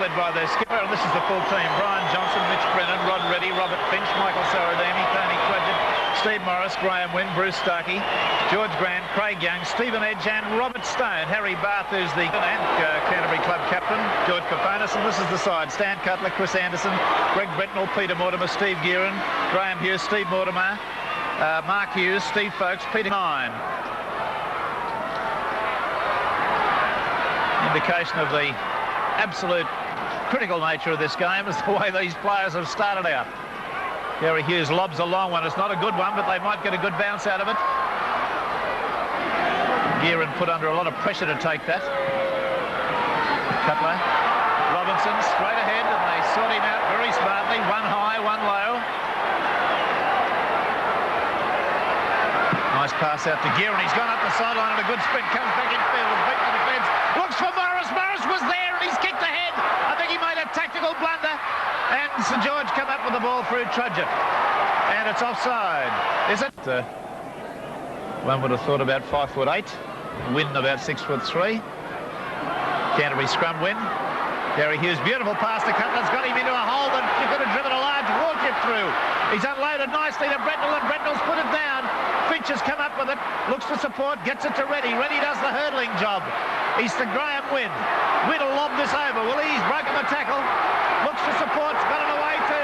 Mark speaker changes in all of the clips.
Speaker 1: led by their skipper, and this is the full team. Brian Johnson, Mitch Brennan, Rod Reddy, Robert Finch, Michael Saradami, Tony Trudgett, Steve Morris, Graham Wynn, Bruce Starkey, George Grant, Craig Young, Stephen Edge and Robert Stone. Harry Bath is the Canterbury club captain, George Paponis, and this is the side. Stan Cutler, Chris Anderson, Greg Bretnell, Peter Mortimer, Steve Gearan, Graham Hughes, Steve Mortimer, Mark Hughes, Steve Folkes, Peter Nine. Indication of the absolute critical nature of this game is the way these players have started out. Gary Hughes lobs a long one. It's not a good one, but they might get a good bounce out of it. Gearan put under a lot of pressure to take that. Cutler, Robinson straight ahead, and they sort him out very smartly. One high, one low. Nice pass out to Gearan. He's gone up the sideline and a good sprint. Comes back in field and beat the defence. Looks for Morris. Morris was there and he's kicked ahead. I think he made a tactical blunder. And St George come up with the ball through Trudgett. And it's offside. Is it? One would have thought about 5'8". Win about 6'3". Canterbury scrum win. Gary Hughes, beautiful pass to Cutler's got him into a hole that you could have driven a large warship through. He's unloaded nicely to Bretnell and Bretnell's put it down. Finch has come up with it, looks for support, gets it to Reddy. Reddy does the hurdling job. He's to Graham Wynn. Wynn will lob this over. Well, he's broken the tackle. Looks for support, got it away to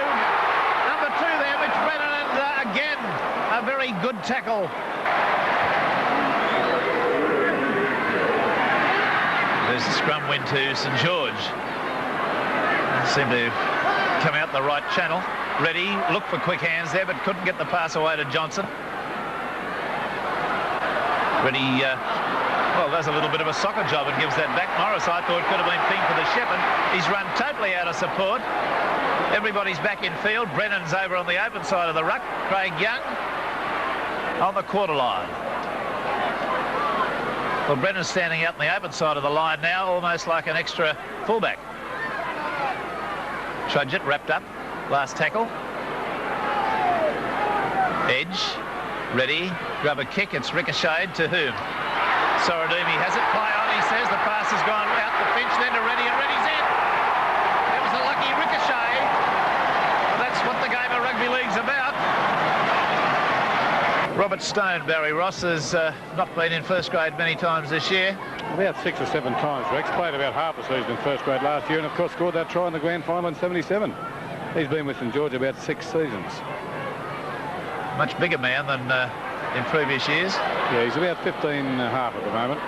Speaker 1: number 2 there, Mitch Brennan, and again, a very good tackle. There's the scrum win to St George. Seemed to come out the right channel. Reddy looked for quick hands there, but couldn't get the pass away to Johnson. Reddy, well, does a little bit of a soccer job and gives that back. Morris, I thought, could have been thing for the Shepherd. He's run totally out of support. Everybody's back in field. Brennan's over on the open side of the ruck. Craig Young on the quarter line. Well, Brennan's standing out on the open side of the line now, almost like an extra fullback. Trudgett wrapped up. Last tackle. Edge. Reddy. Grab a kick. It's ricocheted to whom? Saradami has it. Play on, he says. The pass has gone out to Finch, then to Reddy, and Reddy's in. It was a lucky ricochet. Well, that's what the game of rugby league's about. Robert Stone, Barry Ross, has not been in first grade many times this year.
Speaker 2: About 6 or 7 times, Rex. Played about half a season in first grade last year and, of course, scored that try in the grand final in 77. He's been with St George about 6 seasons.
Speaker 1: Much bigger man than in previous years.
Speaker 2: Yeah, he's about 15.5 at the moment.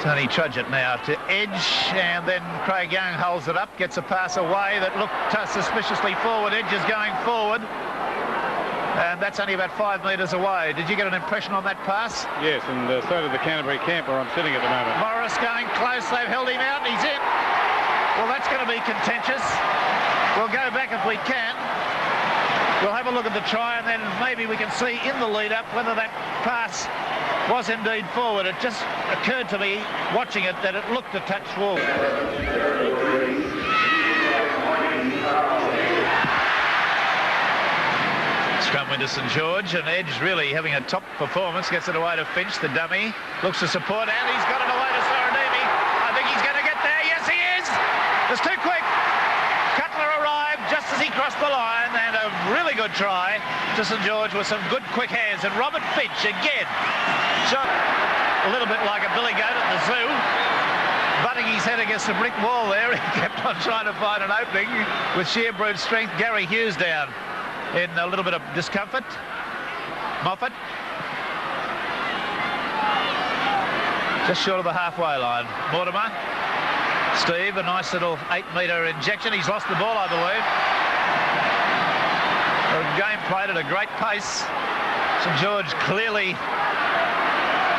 Speaker 1: Tony Trudgett now to Edge, and then Craig Young holds it up, gets a pass away that looked suspiciously forward. Edge is going forward. And that's only about 5 metres away. Did you get an impression on that pass?
Speaker 2: Yes, and so did the Canterbury camp where I'm sitting at the moment.
Speaker 1: Morris going close. They've held him out and he's in. Well, that's going to be contentious. We'll go back if we can. We'll have a look at the try and then maybe we can see in the lead-up whether that pass was indeed forward. It just occurred to me, watching it, that it looked a touch forward. Scrum win to St George, and Edge really having a top performance. Gets it away to Finch, the dummy. Looks to support, and he's got it away to Saradami. I think he's going to get there. Yes, he is. It's too quick. Cutler arrived just as he crossed the line, and a really good try to St George with some good quick hands. And Robert Finch again. Shot a little bit like a billy goat at the zoo. Butting his head against the brick wall there. He kept on trying to find an opening with sheer brute strength. Gary Hughes down in a little bit of discomfort. Moffat. Just short of the halfway line. Mortimer. Steve, a nice little 8-metre injection. He's lost the ball, I believe. The game played at a great pace. St George clearly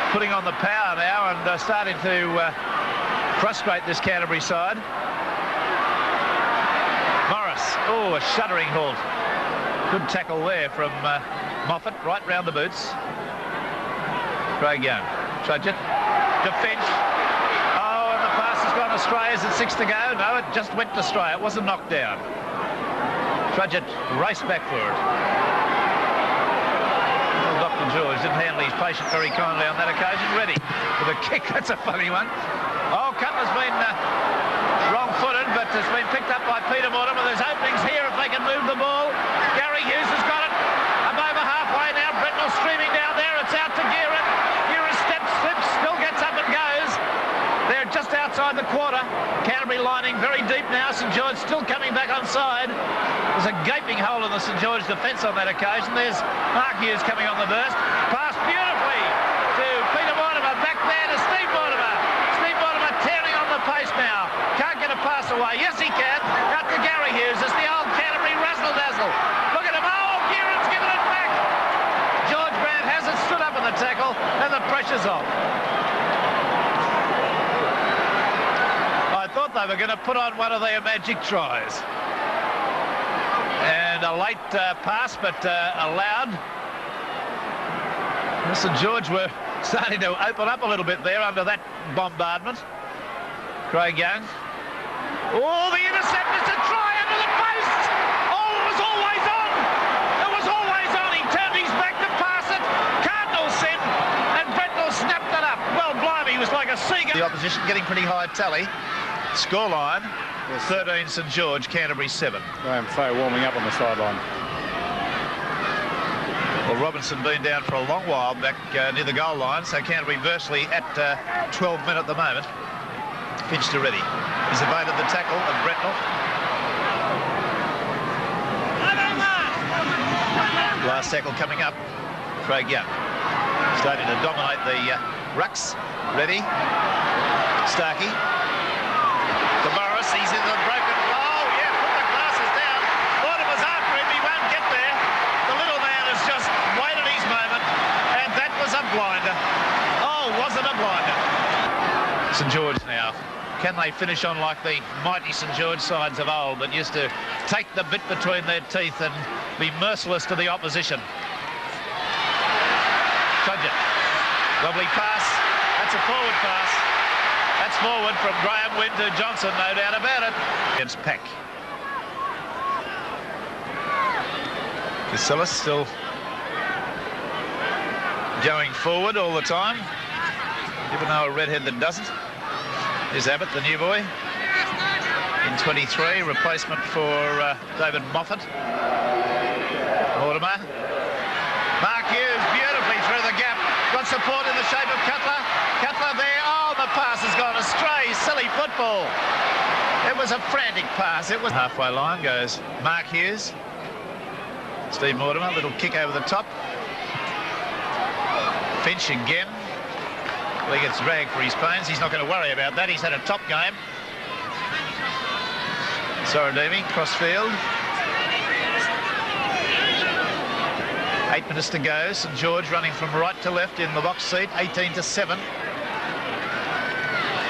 Speaker 1: putting on the power now and starting to frustrate this Canterbury side. Morris. Oh, a shuddering halt. Good tackle there from Moffat, right round the boots. Craig Young. Trudgett to Finch. Oh, and the pass has gone astray. Is it 6 to go? No, it just went astray. It wasn't knocked down. Trudgett raced back for it. Well, Dr. George didn't handle his patient very kindly on that occasion. Reddy with a kick. That's a funny one. Oh, Cutler's been wrong-footed, but by Peter Mortimer. There's openings here if they can move the ball. Gary Hughes has got it. I'm over halfway now. Bretnell streaming down there. It's out to Gearin. Gearin slips, still gets up and goes. They're just outside the quarter. Canterbury lining very deep now. St George still coming back onside. There's a gaping hole in the St George defence on that occasion. There's Mark Hughes coming on the burst. Passed beautifully to Peter Mortimer. Back there to Steve Mortimer. Steve Mortimer tearing on the pace now. Can't get a pass away. Yes, he can. Out to Gary Hughes. It's the old Canterbury razzle-dazzle. Look at him. Oh, Gearin's given it back. George Grant has it, stood up in the tackle, and the pressure's off. I thought they were going to put on one of their magic tries. And a late pass, but allowed. St George were starting to open up a little bit there under that bombardment. Craig Young. Oh, the intercept is a try under the post. Oh, it was always on. It was always on. He turned his back to pass it. Cardinal sent, and Bretnell snapped it up. Well, blimey, he was like a seagull. The opposition getting pretty high tally. Scoreline, 13 St George, Canterbury 7.
Speaker 2: Graham Faye warming up on the sideline.
Speaker 1: Well, Robinson been down for a long while back near the goal line, so Canterbury virtually at 12 men at the moment. Finch to ready. He's evaded the tackle of Bretnell. Last tackle coming up. Craig Young starting to dominate the rucks. Ready. Starkey. To Morris. He's in the broken. Oh, yeah, put the glasses down. Mortimer's after him. He won't get there. The little man has just waited his moment, and that was a blinder. Oh, was it a blinder? St George now. Can they finish on like the mighty St George sides of old that used to take the bit between their teeth and be merciless to the opposition? Trudgett. Lovely pass. That's a forward pass. That's forward from Graham Wynn to Johnson, no doubt about it. Against Pack. Casillas still going forward all the time, even though a redhead that doesn't. Here's Abbott, the new boy, in 23, replacement for David Moffat. Mortimer. Mark Hughes beautifully through the gap. Got support in the shape of Cutler. Cutler there. Oh, the pass has gone astray. Silly football. It was a frantic pass. It was halfway line goes Mark Hughes. Steve Mortimer, little kick over the top. Finch again. Well, he gets dragged for his pains. He's not going to worry about that. He's had a top game. Sorodimi, cross field. 8 minutes to go. St George running from right to left in the box seat. 18-7.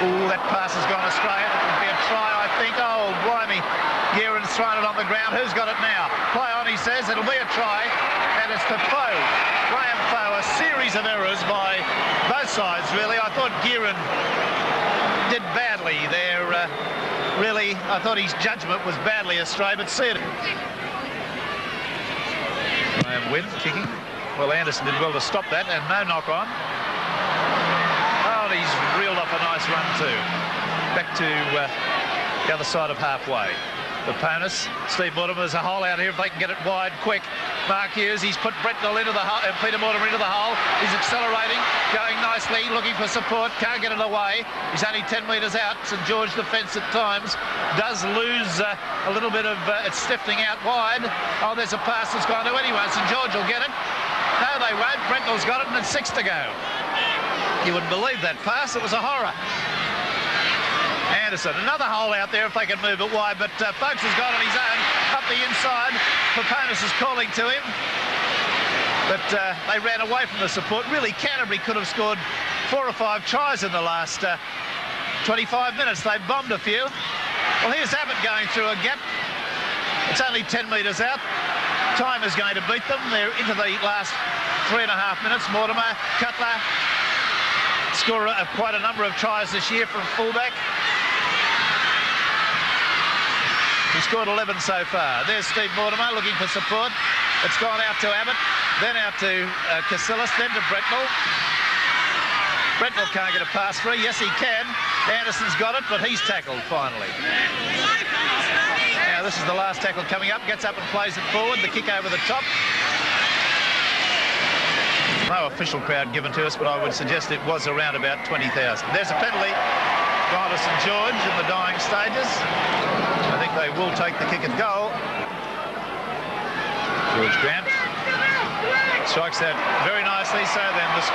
Speaker 1: Ooh, that pass has gone astray. It would be a try, I think. Oh, blimey. Gearin's thrown it on the ground. Who's got it now? Play on, he says. It'll be a try. And it's to Foe. Graham Foe. A series of errors by both sides, really. I thought Gearin did badly there. Really, I thought his judgment was badly astray, but see it. Graham Wynn kicking. Well, Anderson did well to stop that, and no knock on. Oh, and he's reeled off a nice run too. Back to the other side of halfway. The Ponus, Steve Mortimer, there's a hole out here if they can get it wide quick. Mark Hughes, he's put Bretnell into the hole, and Peter Mortimer into the hole. He's accelerating, going nicely, looking for support, can't get it away. He's only 10 metres out. St George defence at times does lose a little bit of it's stiffening out wide. Oh, there's a pass that's gone to anyone. St George will get it. No, they won't. Bretnell's got it, and it's 6 to go. You wouldn't believe that pass. It was a horror. Anderson, another hole out there if they can move it wide, but Folks has got on his own up the inside. Paponis is calling to him, but they ran away from the support. Really, Canterbury could have scored 4 or 5 tries in the last 25 minutes. They bombed a few. Well, here's Abbott going through a gap. It's only 10 metres out. Time is going to beat them. They're into the last 3.5 minutes. Mortimer, Cutler, scorer of quite a number of tries this year from fullback. He scored 11 so far. There's Steve Mortimer looking for support. It's gone out to Abbott, then out to Casillas, then to Bretnell. Bretnell can't get a pass free. Yes, he can. Anderson's got it, but he's tackled finally. This is the last tackle coming up. Gets up and plays it forward. The kick over the top. No official crowd given to us, but I would suggest it was around about 20,000. There's a penalty gone to St George in the dying stages. I think they will take the kick at goal. George Grant strikes that very nicely. So then the